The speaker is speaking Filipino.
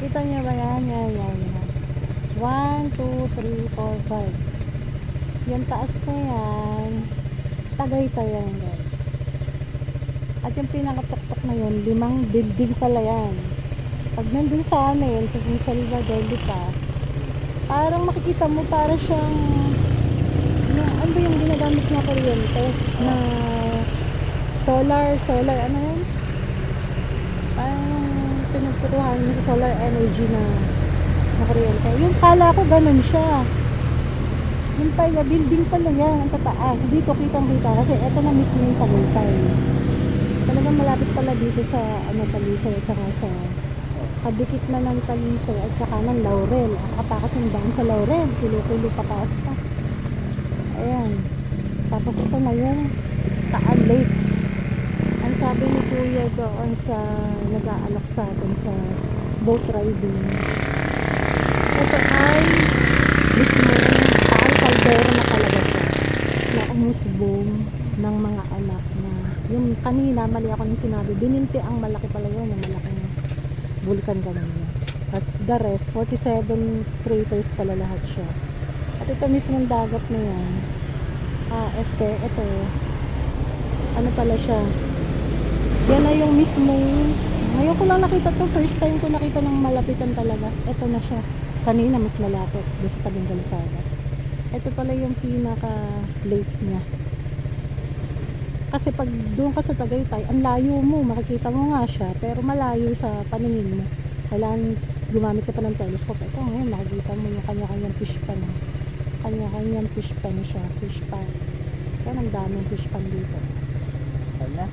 Kita niyo ba yan? Yan. 1, 2, 3, 4, 5. Yan taas na yan. Tagaytay yan, guys. At yung pinakatuktok na yun, 5 building pala yan. Pag nandun sa amin, sa San Salvador, di pa, parang makikita mo para siyang ano ba yung ginagamit na kuryente na solar, ano yun? Parang pinagpuruhan mo sa solar energy na kuryente. Yung pala ko ganun siya. Yung pala, building pala yan, ang tataas. Dito kitang kita kasi eto na mismo yung Tagaytay. Talagang malapit pala dito sa Talisay at saka sa kadikit na ng Talisay at saka ng Laurel. Ang katakas yung daan sa Laurel, kilo-kilo pataas pa. Ayan. Tapos ito na yung Taal Lake. Ang sabi ni Kuya doon sa nag-aalok sa atin sa boat riding, ito ay mismo Taal Caldera na talaga siya, na umusbong ng mga anak na yung kanina mali ako nung sinabi, Bininti ang malaki pala yun, yung malaking vulkan kanina. As the rest 47 craters pala lahat siya. At ito mismong dagat na yan, ito ano pala siya, yan na yung mismong, ngayon ko lang nakita to, first time ko nakita ng malapitan talaga. Ito na siya, kanina mas malapit doon sa tabing kalsada. Ito pala yung pinaka lake niya. Kasi pag doon ka sa Tagaytay, ang layo mo, makikita mo nga siya, pero malayo sa paningin mo. Kailangan gumamit ka pa ng telescope. Ito ngayon, makikita mo yung kanya-kanyang fish pan. Kanya-kanyang fish pan siya, fish pan. Kaya ang daming fish pan dito. Wala.